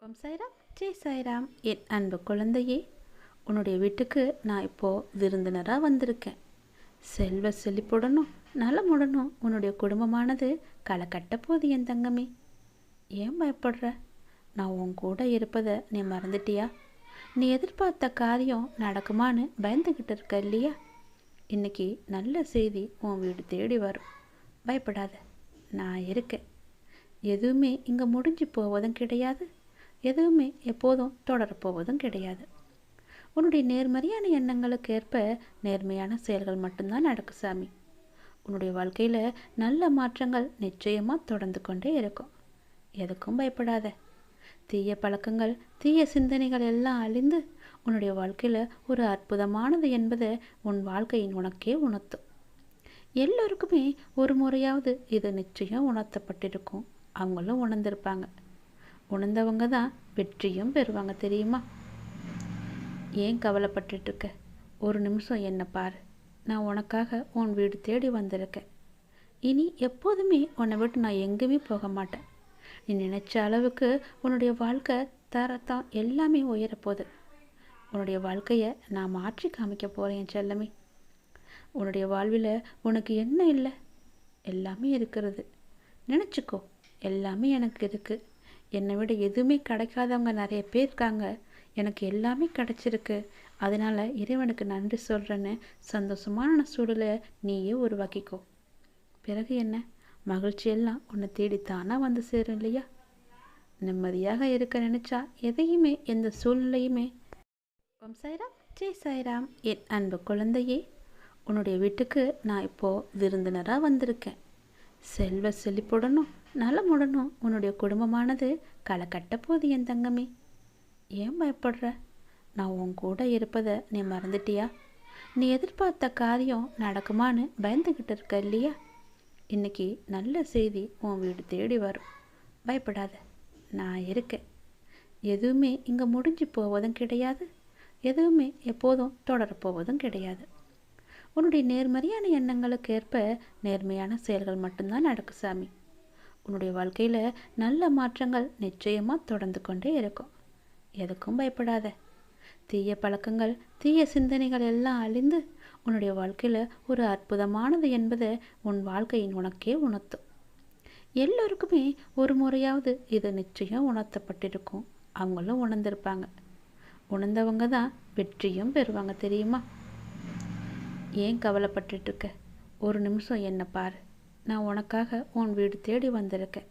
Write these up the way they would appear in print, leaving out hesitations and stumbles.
ஓம் சாய்ராம், ஜெய் சாய்ராம். என் அன்பு குழந்தையே, உன்னுடைய வீட்டுக்கு நான் இப்போது விருந்தினராக வந்திருக்கேன். செல்வ செழிப்புடனும் நலமுடனும் உன்னுடைய குடும்பமானது களை கட்ட போது என் தங்கமே. ஏன் பயப்படுற? நான் உன் கூட இருப்பதை நீ மறந்துட்டியா? நீ எதிர்பார்த்த காரியம் நடக்குமான்னு பயந்துக்கிட்டு இருக்க இல்லையா? இன்னைக்கு நல்ல செய்தி உன் வீடு தேடி வரும். பயப்படாத, நான் இருக்கேன். எதுவுமே இங்கே முடிஞ்சு போவதும் கிடையாது, எதுவுமே எப்போதும் தொடரப்போவதும் கிடையாது. உன்னுடைய நேர்மறையான எண்ணங்களுக்கு ஏற்ப நேர்மையான செயல்கள் மட்டும்தான் நடக்கும் சாமி. உன்னுடைய வாழ்க்கையில் நல்ல மாற்றங்கள் நிச்சயமாக தொடர்ந்து கொண்டே இருக்கும். எதுக்கும் பயப்படாத. தீய பழக்கங்கள், தீய சிந்தனைகள் எல்லாம் அழிந்து உன்னுடைய வாழ்க்கையில் ஒரு அற்புதமானது என்பதை உன் வாழ்க்கையின் உனக்கே உணர்த்தும். எல்லோருக்குமே ஒரு முறையாவது இது நிச்சயம் உணர்த்தப்பட்டிருக்கும். அவங்களும் உணர்ந்திருப்பாங்க. உணர்ந்தவங்க தான் வெற்றியும் பெறுவாங்க, தெரியுமா? ஏன் கவலைப்பட்டுருக்க? ஒரு நிமிஷம் என்ன பாரு. நான் உனக்காக உன் வீடு தேடி வந்திருக்கேன். இனி எப்போதுமே உன்னை விட்டு நான் எங்கேயுமே போக மாட்டேன். நீ நினைச்ச அளவுக்கு உன்னுடைய வாழ்க்கை தரத்தான் எல்லாமே உயரப்போகுது. உன்னுடைய வாழ்க்கையை நான் மாற்றி காமிக்க போகிறேன் என் செல்லமே. உன்னுடைய வாழ்வில் உனக்கு என்ன இல்லை? எல்லாமே இருக்கிறது. நினச்சிக்கோ, எல்லாமே எனக்கு இருக்குது. என்னை விட எதுவுமே கிடைக்காதவங்க நிறைய பேர் இருக்காங்க. எனக்கு எல்லாமே கிடைச்சிருக்கு. அதனால் இறைவனுக்கு நன்றி சொல்கிறேன்னு சந்தோஷமான சூழலை நீயே உருவாக்கிக்கோ. பிறகு என்ன, மகிழ்ச்சியெல்லாம் உன்னை தேடித்தானா வந்து சேரும் இல்லையா? நிம்மதியாக இருக்க நினச்சா எதையுமே எந்த சூழ்நிலையுமே. ஓம் சாய்ராம், ஜெய் சாய்ராம். என் அன்பு குழந்தையே, உன்னுடைய வீட்டுக்கு நான் இப்போது விருந்தினராக வந்திருக்கேன். செல்வ செழிப்புடனும் நலமுடனும் உன்னுடைய குடும்பமானது களை கட்ட போது என் தங்கமே. ஏன் பயப்படுற? நான் உன் கூட இருப்பதை நீ மறந்துட்டியா? நீ எதிர்பார்த்த காரியம் நடக்குமான்னு பயந்துக்கிட்டு இருக்க இல்லையா? இன்னைக்கு நல்ல செய்தி உன் வீடு தேடி வரும். பயப்படாத, நான் இருக்கேன். எதுவுமே இங்கே முடிஞ்சு போவதும் கிடையாது, எதுவுமே எப்போதும் தொடரப்போவதும் கிடையாது. உன்னுடைய நேர்மறையான எண்ணங்களுக்கு ஏற்ப நேர்மையான செயல்கள் மட்டும்தான் நடக்கும் சாமி. உன்னுடைய வாழ்க்கையில் நல்ல மாற்றங்கள் நிச்சயமாக தொடர்ந்து கொண்டே இருக்கும். எதுக்கும் பயப்படாத. தீய பழக்கங்கள், தீய சிந்தனைகள் எல்லாம் அழிந்து உன்னுடைய வாழ்க்கையில் ஒரு அற்புதமானது என்பதை உன் வாழ்க்கையின் உனக்கே உணர்த்தும். எல்லோருக்குமே ஒரு முறையாவது இது நிச்சயம் உணர்த்தப்பட்டிருக்கும். அவங்களும் உணர்ந்திருப்பாங்க. உணர்ந்தவங்க தான் வெற்றியும் பெறுவாங்க, தெரியுமா? ஏன் கவலைப்பட்டுருக்க? ஒரு நிமிஷம் என்ன பாரு. நான் உனக்காக உன் வீடு தேடி வந்திருக்கேன்.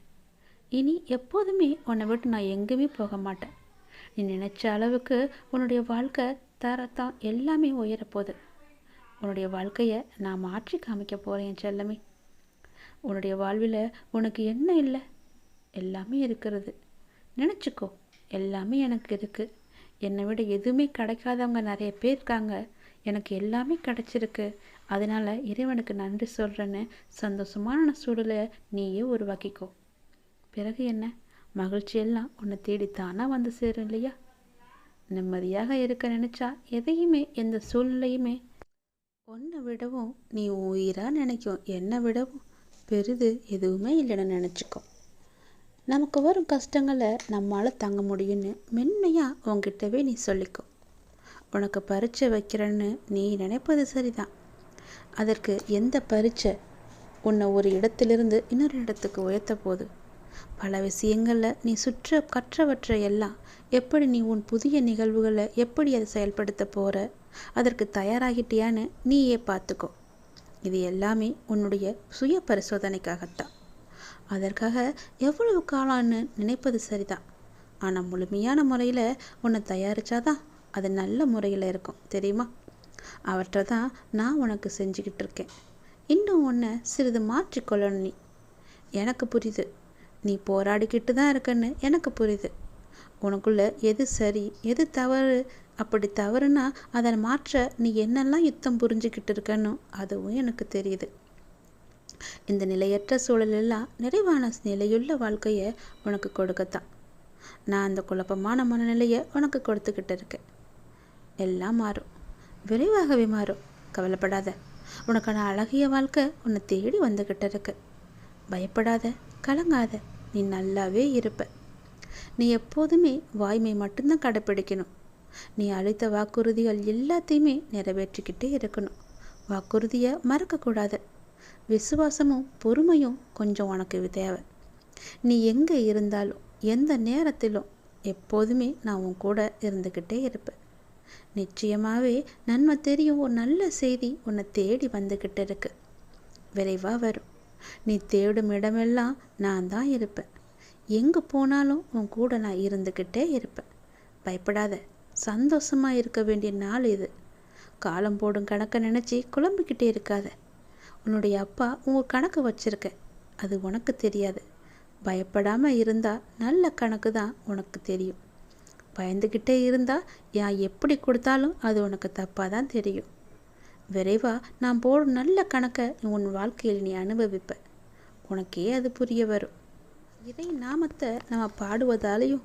இனி எப்போதுமே உன்னை விட்டு நான் எங்கேயுமே போக மாட்டேன். நீ நினைச்ச அளவுக்கு உன்னுடைய வாழ்க்கை தரத்தான் எல்லாமே உயரப்போகுது. உன்னுடைய வாழ்க்கையை நான் மாற்றி காமிக்க போகிறேன் என் செல்லமே. உன்னுடைய வாழ்வில் உனக்கு என்ன இல்லை? எல்லாமே இருக்கிறது. நினச்சிக்கோ, எல்லாமே எனக்கு இருக்குது. என்னை விட எதுவுமே கிடைக்காதவங்க நிறைய பேர் இருக்காங்க. எனக்கு எல்லாமே கிடைச்சிருக்கு. அதனால் இறைவனுக்கு நன்றி சொல்கிறேன்னு சந்தோஷமான சூழலை நீயே உருவாக்கிக்கோ. பிறகு என்ன, மகிழ்ச்சியெல்லாம் உன்னை தேடித்தானா வந்து சேரும் இல்லையா? நிம்மதியாக இருக்க நினச்சா எதையுமே எந்த சூழ்நிலையுமே. உன்னை விடவும் நீ உயிராக நினைக்கும் என்னை விடவும் பெரிது எதுவுமே இல்லைன்னு நினச்சிக்கோ. நமக்கு வரும் கஷ்டங்களை நம்மளால் தாங்க முடியும்னு மென்மையாக உங்ககிட்டவே நீ சொல்லிக்கோ. உனக்கு பரீட்சை வைக்கிறேன்னு நீ நினைப்பது சரிதான். அதற்கு எந்த பரீட்சை உன்னை ஒரு இடத்திலிருந்து இன்னொரு இடத்துக்கு உயர்த்த போது. பல விஷயங்களில் நீ கற்றவற்றை எல்லாம் எப்படி நீ உன் புதிய நிகழ்வுகளை எப்படி அதை செயல்படுத்த போகிற, அதற்கு தயாராகிட்டியான்னு நீயே பார்த்துக்கோ. இது எல்லாமே உன்னுடைய சுய பரிசோதனைக்காகத்தான். அதற்காக எவ்வளவு காலம்னு நினைப்பது சரிதான். ஆனால் முழுமையான முறையில் உன்னை தயாரித்தாதான் அது நல்ல முறையில் இருக்கும், தெரியுமா? அவற்றை தான் நான் உனக்கு செஞ்சுக்கிட்டு இருக்கேன். இன்னும் உன்னை சிறிது மாற்றிக்கொள்ளணும் நீ. எனக்கு புரியுது, நீ போராடிக்கிட்டு தான் இருக்கன்னு எனக்கு புரியுது. உனக்குள்ளே எது சரி எது தவறு, அப்படி தவறுனா அதை மாற்ற நீ என்னெல்லாம் யுத்தம் புரிஞ்சுக்கிட்டு இருக்கன்னு அதுவும் எனக்கு தெரியுது. இந்த நிலையற்ற சூழலெல்லாம் நிறைவான நிலையுள்ள வாழ்க்கையை உனக்கு கொடுக்கத்தான் நான் அந்த குழப்பமான மனநிலையை உனக்கு கொடுத்துக்கிட்டு இருக்கேன். எல்லாம் மாறும், விரைவாகவே மாறும். கவலைப்படாத. உனக்கான அழகிய வாழ்க்கை உன்னை தேடி வந்துக்கிட்டு இருக்கு. பயப்படாத, கலங்காத. நீ நல்லாவே இருப்ப. நீ எப்போதுமே வாய்மை மட்டும்தான் கடைப்பிடிக்கணும். நீ அளித்த வாக்குறுதிகள் எல்லாத்தையுமே நிறைவேற்றிக்கிட்டே இருக்கணும். வாக்குறுதியை மறக்கக்கூடாது. விசுவாசமும் பொறுமையும் கொஞ்சம் உனக்கு தேவை. நீ எங்கே இருந்தாலும் எந்த நேரத்திலும் எப்போதுமே நான் உன் கூட இருந்துக்கிட்டே இருப்பேன். நிச்சயமாகவே நன்மை தெரியும் ஒரு நல்ல செய்தி உன்னை தேடி வந்துக்கிட்டு இருக்கு. விரைவாக வரும். நீ தேடும் இடமெல்லாம் நான் தான் இருப்பேன். எங்கே போனாலும் உன் கூட நான் இருந்துக்கிட்டே இருப்பேன். பயப்படாத. சந்தோஷமாக இருக்க வேண்டிய நாள் இது. காலம் போடும் கணக்கை நினச்சி குழம்பிக்கிட்டே இருக்காத. உன்னுடைய அப்பா உங்கள் கணக்கு வச்சிருக்க, அது உனக்கு தெரியாது. பயப்படாமல் இருந்தால் நல்ல கணக்கு தான் உனக்கு தெரியும். பயந்துக்கிட்டே இருந்தால் நான் எப்படி கொடுத்தாலும் அது உனக்கு தப்பாக தான் தெரியும். விரைவாக நான் போடும் நல்ல கணக்கை உன் வாழ்க்கையில் நீ அனுபவிப்ப. உனக்கே அது புரிய வரும். இறை நாமத்தை நம்ம பாடுவதாலேயும்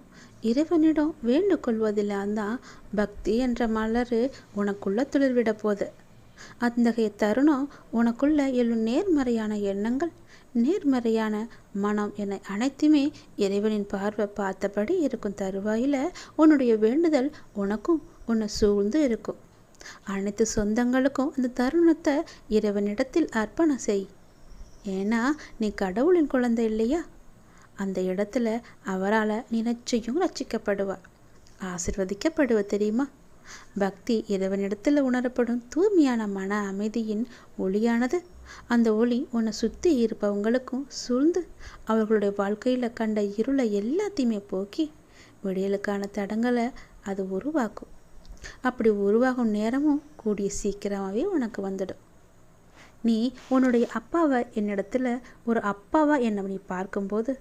இறைவனிடம் வேண்டுகொள்வதில்தான் தான் பக்தி என்ற மலர் உனக்குள்ள துளிர்விட போகுது. அத்தகைய தருணம் உனக்குள்ள எழும் நேர்மறையான எண்ணங்கள், நேர்மறையான மனம் என அனைத்துமே இறைவனின் பார்வை பார்த்தபடி இருக்கும் தருவாயில் உன்னுடைய வேண்டுதல் உனக்கும் உன்னை சூழ்ந்து இருக்கும். அனைத்து சொந்தங்களுக்கும் அந்த தருணத்தை இறைவனிடத்தில் அர்ப்பணம் செய். ஏன்னா நீ கடவுளின் குழந்தை இல்லையா? அந்த இடத்துல அவரால் நீ நிச்சயம் ரட்சிக்கப்படுவா, ஆசிர்வதிக்கப்படுவ. தெரியுமா? பக்தி இறைவனிடத்தில் உணரப்படும் தூய்மையான மன அமைதியின் ஒளியானது. அந்த ஒளி உன்னை சுற்றி இருப்பவங்களுக்கும் சூழ்ந்து அவர்களுடைய வாழ்க்கையில் கண்ட இருளை எல்லாத்தையுமே போக்கி விடியலுக்கான தடங்களை அது உருவாக்கும். அப்படி உருவாகும் நேரமும் கூடிய சீக்கிரமாகவே உனக்கு வந்துடும். நீ உன்னுடைய அப்பாவை என்னிடத்துல ஒரு அப்பாவா என்னை நீ பார்க்கும்போது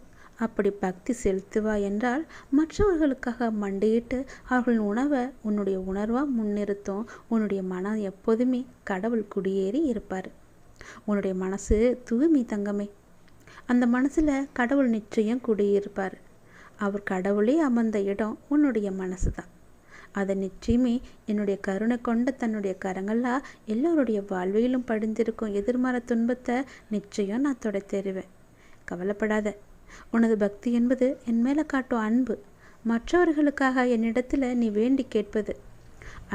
அப்படி பக்தி செலுத்துவா என்றால் மற்றவர்களுக்காக மண்டியிட்டு அவர்களின் உணவை உன்னுடைய உணர்வாக முன்னிறுத்தும். உன்னுடைய மனம் எப்போதுமே கடவுள் குடியேறி இருப்பார். உன்னுடைய மனசு தூய்மை தங்கமே. அந்த மனசில் கடவுள் நிச்சயம் குடியிருப்பார். அவர் கடவுளே அமர்ந்த இடம் உன்னுடைய மனசு தான். அதை நிச்சயமே என்னுடைய கருணை கொண்ட தன்னுடைய கரங்களாக எல்லோருடைய வாழ்விலும் படிந்திருக்கும் எதிர்மறை துன்பத்தை நிச்சயம் நான் தொடை தருவேன். கவலைப்படாத. உனது பக்தி என்பது என் மேலே காட்டும் அன்பு. மற்றவர்களுக்காக என்னிடத்தில் நீ வேண்டி கேட்பது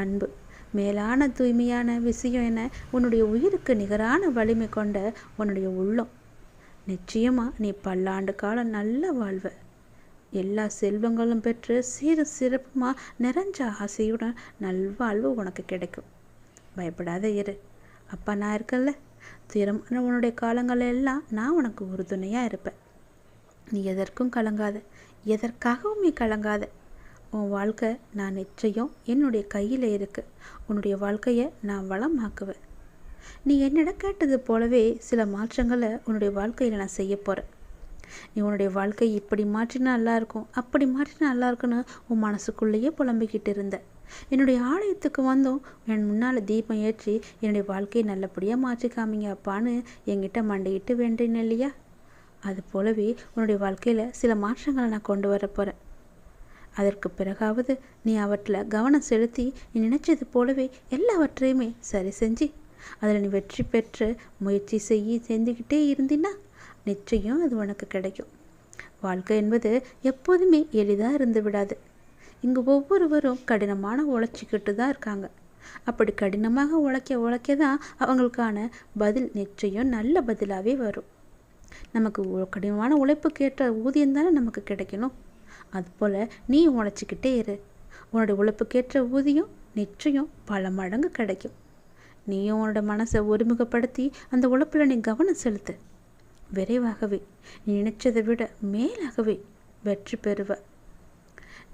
அன்பு. மேலான தூய்மையான விஷயம் என உன்னுடைய உயிருக்கு நிகரான வலிமை கொண்ட உன்னுடைய உள்ளம். நிச்சயமாக நீ பல்லாண்டு காலம் நல்ல வாழ்வ. எல்லா செல்வங்களும் பெற்று சீரும் சிறப்புமாக நிறைஞ்ச ஆசையுடன் நல்வாழ்வு உனக்கு கிடைக்கும். பயப்படாத இரு. அப்பா நான் இருக்கல்ல. திறமான உன்னுடைய காலங்கள் எல்லாம் நான் உனக்கு உறுதுணையாக இருப்பேன். நீ எதற்கும் கலங்காத. எதற்காகவும் நீ கலங்காத. உன் வாழ்க்கை நான் நிச்சயம் என்னுடைய கையில் இருக்கு. உன்னுடைய வாழ்க்கையை நான் வளமாக்குவேன். நீ என்னிடம் கேட்டது போலவே சில மாற்றங்களை உன்னுடைய வாழ்க்கையில் நான் செய்ய போகிறேன். நீ உன்னுடைய வாழ்க்கை இப்படி மாற்றினா நல்லா இருக்கும், அப்படி மாற்றினா நல்லா இருக்குன்னு உன் மனசுக்குள்ளேயே புலம்பிக்கிட்டு இருந்த. என்னுடைய ஆலயத்துக்கு வந்தோம், என் முன்னால் தீபம் ஏற்றி என்னுடைய வாழ்க்கையை நல்லபடியாக மாற்றி காமிங்க அப்பான்னு என்கிட்ட மண்டையிட்டு வேண்டேன் இல்லையா? அது போலவே உன்னுடைய வாழ்க்கையில் சில மாற்றங்களை நான் கொண்டு வர போகிறேன். அதற்கு பிறகாவது நீ அவற்றில் கவனம் செலுத்தி நீ நினைச்சது போலவே எல்லாவற்றையுமே சரி செஞ்சு அதில் நீ வெற்றி பெற்று முயற்சி செஞ்சுக்கிட்டே இருந்தீன்னா நிச்சயம் அது உனக்கு கிடைக்கும். வாழ்க்கை என்பது எப்போதுமே எளிதாக இருந்து விடாது. இங்கு ஒவ்வொருவரும் கடினமான உழைச்சிக்கிட்டு தான் இருக்காங்க. அப்படி கடினமாக உழைக்க தான் அவங்களுக்கான பதில் நிச்சயம் நல்ல பதிலாகவே வரும். நமக்கு கடினமான உழைப்புக்கேற்ற ஊதியம் தானே நமக்கு கிடைக்கணும். அதுபோல் நீ உழைச்சிக்கிட்டே இரு. உன்னுடைய உழைப்புக்கேற்ற ஊதியம் நிச்சயம் பல மடங்கு கிடைக்கும். நீயும் உன்னோட மனசை ஒருமுகப்படுத்தி அந்த உழைப்பில் நீ கவனம் செலுத்து. விரைவாகவே நீ நினைச்சதை விட மேலாகவே வெற்றி பெறுவ.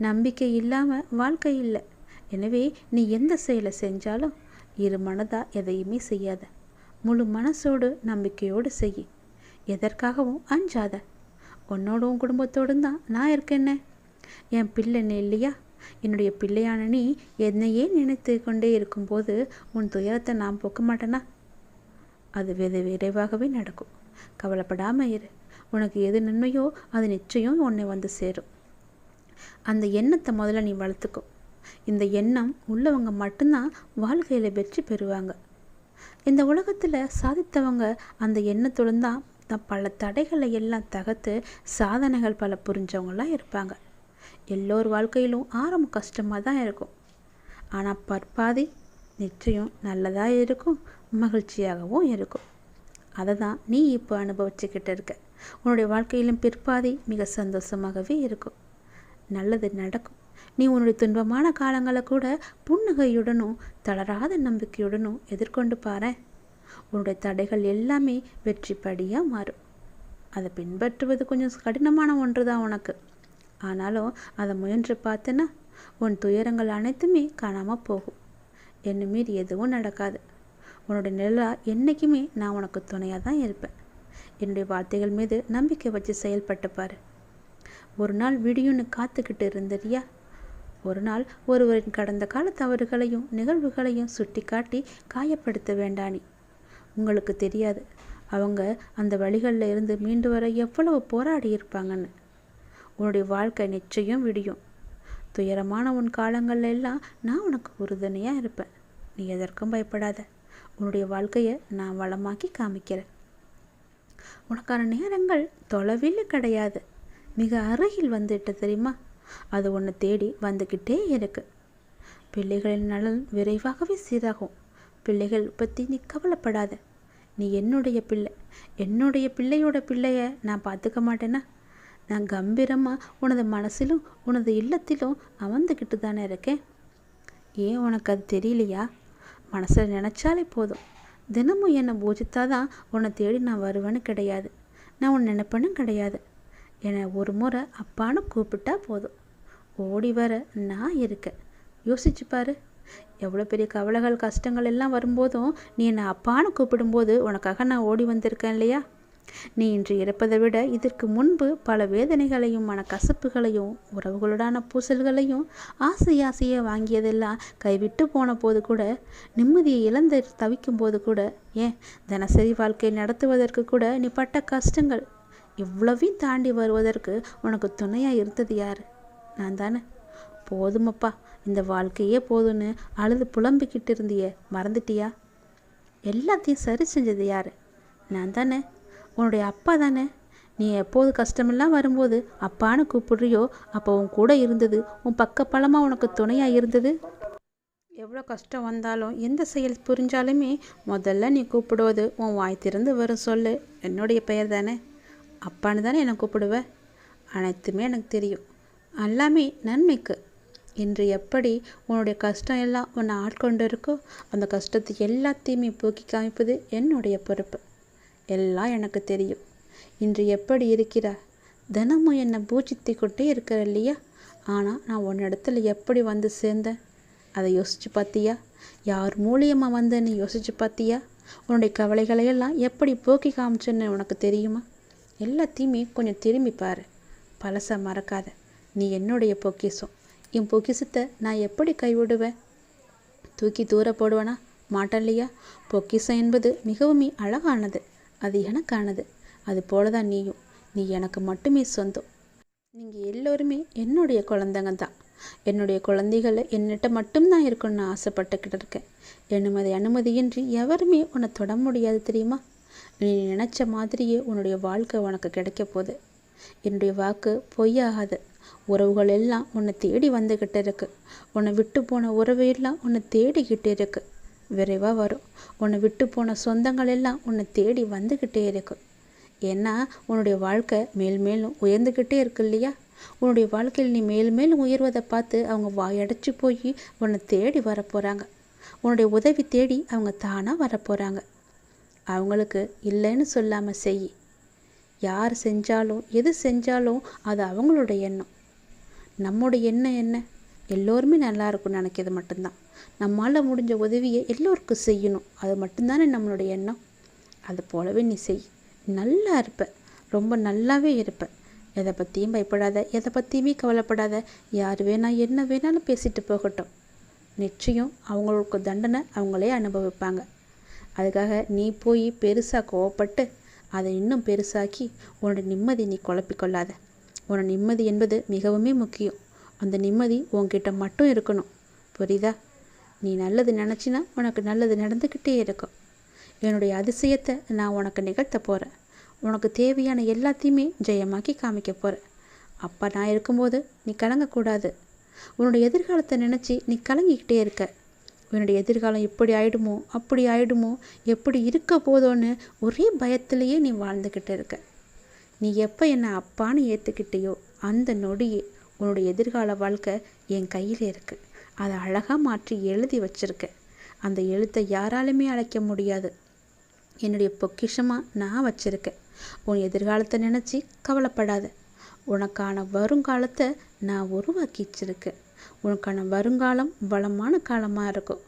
நம்பிக்கை இல்லாமல் வாழ்க்கை இல்லை. எனவே நீ எந்த செயலை செஞ்சாலும் இரு மனதா எதையுமே செய்யாத. முழு மனசோடு நம்பிக்கையோடு செய். எதற்காகவும் அஞ்சாத. உன்னோட உன் குடும்பத்தோடு தான் நான் இருக்கேன்னே. என் பிள்ளைன்னு இல்லையா? என்னுடைய பிள்ளையான நீ என்னையே நினைத்து கொண்டே இருக்கும்போது உன் துயரத்தை நான் போக்க மாட்டேனா? அது விரைவாகவே நடக்கும். கவலைப்படாமல் இரு. உனக்கு எது நன்மையோ அது நிச்சயம் உன்னை வந்து சேரும். அந்த எண்ணத்தை முதல்ல நீ வளர்த்துக்கோ. இந்த எண்ணம் உள்ளவங்க மட்டும்தான் வாழ்க்கையில் வெற்றி பெறுவாங்க. இந்த உலகத்தில் சாதித்தவங்க அந்த எண்ணத்துடன் தான் பல தடைகளை எல்லாம் தகர்த்து சாதனைகள் பல புரிஞ்சவங்களாம் இருப்பாங்க. எல்லோர் வாழ்க்கையிலும் ஆரம்பம் கஷ்டமாக தான் இருக்கும். ஆனால் பற்பாதி நிச்சயம் நல்லதாக இருக்கும், மகிழ்ச்சியாகவும் இருக்கும். அதை தான் நீ இப்போ அனுபவிச்சுக்கிட்டு இருக்க. உன்னுடைய வாழ்க்கையிலும் பிற்பாதி மிக சந்தோஷமாகவே இருக்கும். நல்லது நடக்கும். நீ உன்னுடைய துன்பமான காலங்களை கூட புன்னகையுடனும் தளராத நம்பிக்கையுடனும் எதிர்கொண்டு பாரு. உன்னுடைய தடைகள் எல்லாமே வெற்றி படியாக மாறும். அதை பின்பற்றுவது கொஞ்சம் கடினமான ஒன்று தான் உனக்கு. ஆனாலும் அதை முயன்று பார்த்தேன்னா உன் துயரங்கள் அனைத்துமே காணாமல் போகும். என்னை மீறி எதுவும் நடக்காது. உன்னுடைய நிழலா என்றைக்குமே நான் உனக்கு துணையாக தான் இருப்பேன். என்னுடைய வார்த்தைகள் மீது நம்பிக்கை வச்சு செயல்பட்டு பாரு. ஒரு நாள் விடியுன்னு காத்துக்கிட்டு இருந்தறியா? ஒரு நாள் ஒருவரின் கடந்த கால தவறுகளையும் நிகழ்வுகளையும் சுட்டி காட்டி காயப்படுத்த வேண்டானி. உங்களுக்கு தெரியாது அவங்க அந்த வழிகளில் இருந்து மீண்டு வர எவ்வளவு போராடி இருப்பாங்கன்னு. உன்னுடைய வாழ்க்கை நிச்சயம் விடியும். துயரமான உன் காலங்கள் எல்லாம் நான் உனக்கு உறுதுணையாக இருப்பேன். நீ எதற்கும் பயப்படாத. உன்னுடைய வாழ்க்கையை நான் வளமாக்கி காமிக்கிறேன். உனக்கான நேரங்கள் தொலைவில் கிடையாது, மிக அருகில் வந்துட்டு தெரியுமா? அது உன்னை தேடி வந்துக்கிட்டே இருக்கு. பிள்ளைகளின் நலன் விரைவாகவே சீராகும். பிள்ளைகள் பற்றி நீ கவலைப்படாத. நீ என்னுடைய பிள்ளை. என்னுடைய பிள்ளையோட பிள்ளைய நான் பார்த்துக்க மாட்டேன்னா? நான் கம்பீரமாக உனது மனசிலும் உனது இல்லத்திலும் அமர்ந்துக்கிட்டு தானே இருக்கேன். ஏன் உனக்கு அது தெரியலையா? மனசில் நினச்சாலே போதும். தினமும் என்னை பூஜித்தாதான் உன்னை தேடி நான் வருவேன்னு கிடையாது. நான் உன்னை நினைப்பேன்னு கிடையாது. என்னை ஒரு முறை அப்பான்னு கூப்பிட்டா போதும், ஓடி வர நான் இருக்கேன். யோசிச்சு பாரு. எவ்வளோ பெரிய கவலைகள் கஷ்டங்கள் எல்லாம் வரும்போதும் நீ என்னை அப்பான்னு கூப்பிடும்போது உனக்காக நான் ஓடி வந்திருக்கேன் இல்லையா? நீ இன்று இறப்பதை விட இதற்கு முன்பு பல வேதனைகளையும் மனக்கசப்புகளையும் உறவுகளுடான பூசல்களையும் ஆசையை வாங்கியதெல்லாம் கைவிட்டு போன போது கூட, நிம்மதியை இழந்து தவிக்கும் போது கூட, ஏன் தினசரி வாழ்க்கை நடத்துவதற்கு கூட நீ பட்ட கஷ்டங்கள் இவ்வளவையும் தாண்டி வருவதற்கு உனக்கு துணையாக இருந்தது யார்? நான் தானே. போதுமப்பா, இந்த வாழ்க்கையே போதும்னு அழுது புலம்பிக்கிட்டு இருந்தியே, மறந்துட்டியா? எல்லாத்தையும் சரி செஞ்சது யார்? நான் தானே, உன்னுடைய அப்பா தானே. நீ எப்போது கஷ்டமெல்லாம் வரும்போது அப்பான்னு கூப்பிடுறியோ அப்போ உன் கூட இருந்தது, உன் பக்கப்பலமாக உனக்கு துணையாக இருந்தது. எவ்வளோ கஷ்டம் வந்தாலும் எந்த செயல் புரிஞ்சாலுமே முதல்ல நீ கூப்பிடுவது உன் வாய் திறந்து வரும் சொல்லு என்னுடைய பெயர் தானே. அப்பான்னு தானே என்னை கூப்பிடுவ. அனைத்துமே எனக்கு தெரியும். எல்லாமே நன்மைக்கு. இன்று எப்படி உன்னுடைய கஷ்டம் எல்லாம் உன்னை ஆட்கொண்டு இருக்கோ அந்த கஷ்டத்தை எல்லாத்தையுமே போக்கி காமிப்பது என்னுடைய பொறுப்பு. எல்லாம் எனக்கு தெரியும். இன்று எப்படி இருக்கிறா? தினமும் என்னை பூஜித்து கொண்டே இருக்கிற இல்லையா? ஆனால் நான் உன்னிடத்துல எப்படி வந்து சேர்ந்தேன் அதை யோசித்து பார்த்தியா? யார் மூலியமாக வந்தேன்னு யோசித்து பார்த்தியா? உன்னுடைய கவலைகளையெல்லாம் எப்படி போக்கி காமிச்சேன்னு உனக்கு தெரியுமா? எல்லாத்தையுமே கொஞ்சம் திரும்பி பாரு. பழசை மறக்காத. நீ என்னுடைய பொக்கிஷம். என் பொக்கிஷத்தை நான் எப்படி கைவிடுவேன்? தூக்கி தூர போடுவேனா? மாட்டேன் இல்லையா? பொக்கிஷம் என்பது மிகவும் அழகானது, அது எனக்கானது. அது போல தான் நீயும். நீ எனக்கு மட்டுமே சொந்தம். நீங்கள் எல்லோருமே என்னுடைய குழந்தைங்க தான். என்னுடைய குழந்தைகளை என்னிட்ட மட்டும்தான் இருக்குன்னு ஆசைப்பட்டுக்கிட்டு இருக்கேன். அனுமதியின்றி எவருமே உன்னை தொட முடியாது தெரியுமா? நீ நினச்ச மாதிரியே உன்னுடைய வாழ்க்கை உனக்கு கிடைக்க போகுது. என்னுடைய வாக்கு பொய்யாகாது. உறவுகள் எல்லாம் உன்னை தேடி வந்துக்கிட்டு இருக்கு. உன்னை விட்டு போன உறவு எல்லாம் உன்னை தேடிக்கிட்டு இருக்கு. விரைவாக வரும். உன்னை விட்டு போன சொந்தங்கள் எல்லாம் உன்னை தேடி வந்துக்கிட்டே இருக்கு. ஏன்னா உன்னுடைய வாழ்க்கை மேலும் உயர்ந்துக்கிட்டே இருக்கு இல்லையா? உன்னுடைய வாழ்க்கையில் நீ மேலும் உயர்வதை பார்த்து அவங்க வாயடைச்சு போய் உன்னை தேடி வரப்போகிறாங்க. உன்னுடைய உதவி தேடி அவங்க தானாக வரப்போகிறாங்க. அவங்களுக்கு இல்லைன்னு சொல்லாமல் செய். யார் செஞ்சாலும் எது செஞ்சாலும் அது அவங்களோட எண்ணம். நம்முடைய எண்ணம் என்ன? எல்லோருமே நல்லா இருக்கும்னு நினைக்கிறது மட்டும்தான். நம்மளால் முடிஞ்ச உதவியை எல்லோருக்கும் செய்யணும், அது மட்டும்தானே நம்மளுடைய எண்ணம். அது போலவே நீ செய். நல்லா இருப்ப, ரொம்ப நல்லாவே இருப்ப. எதை பற்றியும் பயப்படாத, எதை பற்றியுமே கவலைப்படாத. யார் என்ன வேணாலும் பேசிட்டு போகட்டும். நிச்சயம் அவங்களுக்கு தண்டனை அவங்களே அனுபவிப்பாங்க. அதுக்காக நீ போய் பெருசாக கோவப்பட்டு அதை இன்னும் பெருசாக்கி உன்னோட நிம்மதி நீ குழப்பிக்கொள்ளாத. உன்னோட நிம்மதி என்பது மிகவுமே முக்கியம். அந்த நிம்மதி உன்கிட்ட மட்டும் இருக்கணும். புரியுதா? நீ நல்லது நினச்சினா உனக்கு நல்லது நடந்துக்கிட்டே இருக்கும். என்னுடைய அதிசயத்தை நான் உனக்கு நிகழ்த்த போகிறேன். உனக்கு தேவையான எல்லாத்தையுமே ஜெயமாக்கி காமிக்க போகிறேன். அப்பா நான் இருக்கும்போது நீ கலங்கக்கூடாது. உன்னுடைய எதிர்காலத்தை நினச்சி நீ கலங்கிக்கிட்டே இருக்க. உன்னுடைய எதிர்காலம் இப்படி ஆயிடுமோ அப்படி ஆயிடுமோ, எப்படி இருக்க போதோன்னு ஒரே பயத்திலேயே நீ வாழ்ந்துக்கிட்டு இருக்க. நீ எப்போ என்னை அப்பான்னு ஏற்றுக்கிட்டேயோ அந்த நொடியே உன்னுடைய எதிர்கால வாழ்க்கை என் கையில் இருக்குது. அதை அழகாக மாற்றி எழுதி வச்சிருக்க. அந்த எழுத்தை யாராலுமே அழைக்க முடியாது. என்னுடைய பொக்கிஷமாக நான் வச்சுருக்கேன். உன் எதிர்காலத்தை நினச்சி கவலைப்படாத. உனக்கான வருங்காலத்தை நான் உருவாக்கி வச்சிருக்கேன். உனக்கான வருங்காலம் வளமான காலமாக இருக்கும்.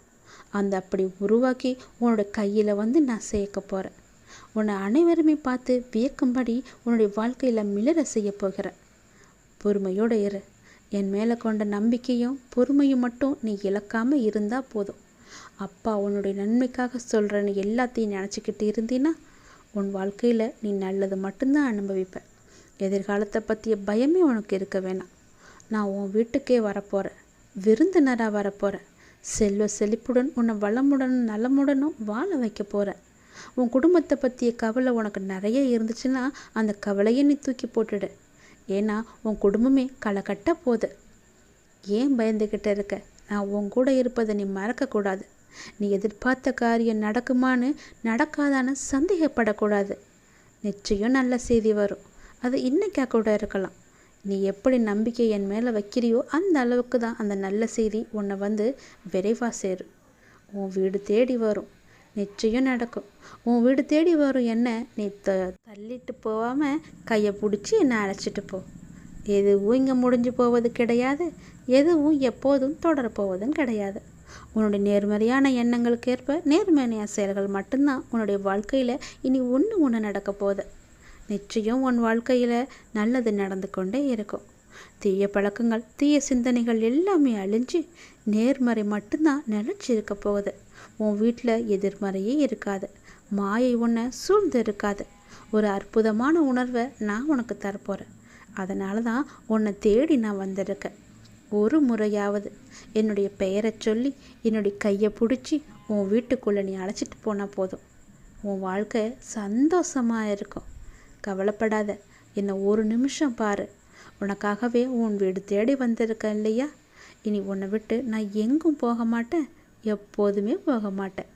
அந்த அப்படி உருவாக்கி உன்னோட கையில் வந்து நான் சேர்க்க போகிறேன். உன்னை அனைவருமே பார்த்து வியக்கும்படி உன்னுடைய வாழ்க்கையில் மிளற செய்ய போகிறேன். பொறுமையோடு இரு. என் மேலே கொண்ட நம்பிக்கையும் பொறுமையும் மட்டும் நீ இழக்காமல் இருந்தால் போதும். அப்பா உன்னுடைய நன்மைக்காக சொல்கிறேன்னு எல்லாத்தையும் நினச்சிக்கிட்டு இருந்தீன்னா உன் வாழ்க்கையில் நீ நல்லது மட்டும்தான் அனுபவிப்ப. எதிர்காலத்தை பற்றிய பயமே உனக்கு இருக்க வேணாம். நான் உன் வீட்டுக்கே வரப்போகிறேன். விருந்தினராக வரப்போகிறேன். செல்வ செழிப்புடன் உன்னை வளமுடனும் நலமுடனும் வாழ வைக்க போகிறேன். உன் குடும்பத்தை பற்றிய கவலை உனக்கு நிறைய இருந்துச்சுன்னா அந்த கவலையை நீ தூக்கி போட்டுடு. ஏன்னா உன் குடும்பமே களை கட்ட போகுது. ஏன் பயந்துக்கிட்ட இருக்க? நான் உன் கூட இருப்பதை நீ மறக்கக்கூடாது. நீ எதிர்பார்த்த காரியம் நடக்குமான்னு நடக்காதான்னு சந்தேகப்படக்கூடாது. நிச்சயம் நல்ல செய்தி வரும். அது இன்னைக்கா கூட இருக்கலாம். நீ எப்படி நம்பிக்கை என் மேலே வைக்கிறியோ அந்த அளவுக்கு தான் அந்த நல்ல செய்தி உன்னை வந்து விரைவாக சேரும். உன் வீடு தேடி வரும். நிச்சயம் நடக்கும். உன் வீடு தேடி வரும். என்ன நீ தள்ளிட்டு போகாமல் கையை பிடிச்சி என்னை அழைச்சிட்டு போ. எதுவும் இங்கே முடிஞ்சு போவது கிடையாது. எதுவும் எப்போதும் தொடரப்போவதும் கிடையாது. உன்னுடைய நேர்மறையான எண்ணங்களுக்கு ஏற்ப நேர்மறையான செயல்கள் மட்டும்தான் உன்னுடைய வாழ்க்கையில் இனி ஒன்று நடக்க போகுது. நிச்சயம் உன் வாழ்க்கையில் நல்லது நடந்து கொண்டே இருக்கும். தீய பழக்கங்கள் தீய சிந்தனைகள் எல்லாமே அழிஞ்சு நேர்மறை மட்டும்தான் நிலச்சி இருக்க போகுது. உன் வீட்டில் எதிர்மறையே இருக்காது. மாயை உன்னை சூழ்ந்து இருக்காது. ஒரு அற்புதமான உணர்வை நான் உனக்கு தரப்போகிறேன். அதனால தான் உன்னை தேடி நான் வந்திருக்கேன். ஒரு முறையாவது என்னுடைய பெயரை சொல்லி என்னுடைய கையை பிடிச்சி உன் வீட்டுக்குள்ளே நீ அழைச்சிட்டு போனால் போதும். உன் வாழ்க்கை சந்தோஷமாக இருக்கும். கவலைப்படாத. என்னை ஒரு நிமிஷம் பாரு. உனக்காகவே உன் வீடு தேடி வந்திருக்கேன் இல்லையா? இனி உன்னை விட்டு நான் எங்கும் போக மாட்டேன். எப்போதுமே போக மாட்டேன்.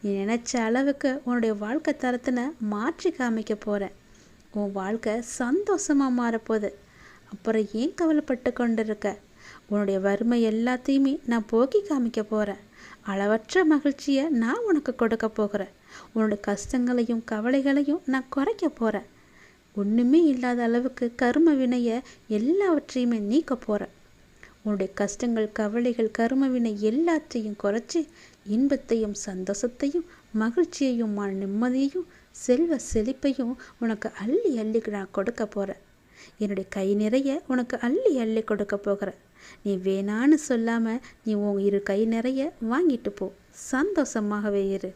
நீ நினச்ச அளவுக்கு உன்னுடைய வாழ்க்கை தரத்தினை மாற்றி காமிக்க போகிறேன். உன் வாழ்க்கை சந்தோஷமாக மாறப்போகுது. அப்புறம் ஏன் கவலைப்பட்டு கொண்டு இருக்க? உன்னுடைய வறுமை எல்லாத்தையுமே நான் போக்கி காமிக்க போகிறேன். அளவற்ற மகிழ்ச்சியை நான் உனக்கு கொடுக்க போகிறேன். உன்னுடைய கஷ்டங்களையும் கவலைகளையும் நான் குறைக்க போகிறேன். ஒன்றுமே இல்லாத அளவுக்கு கர்ம வினையை எல்லாவற்றையுமே நீக்க போகிறேன். உன்னுடைய கஷ்டங்கள் கவலைகள் கர்ம வினை எல்லாத்தையும் குறைச்சி இன்பத்தையும் சந்தோஷத்தையும் மகிழ்ச்சியையும் நிம்மதியையும் செல்வ செழிப்பையும் உனக்கு அள்ளி அள்ளி நான் கொடுக்க போகிறேன். என்னுடைய கை நிறைய உனக்கு அள்ளி அள்ளி கொடுக்க போகிறேன். நீ வேணான்னு சொல்லாமல் நீ உன் இரு கை நிறைய வாங்கிட்டு போ. சந்தோஷமாகவே இரு.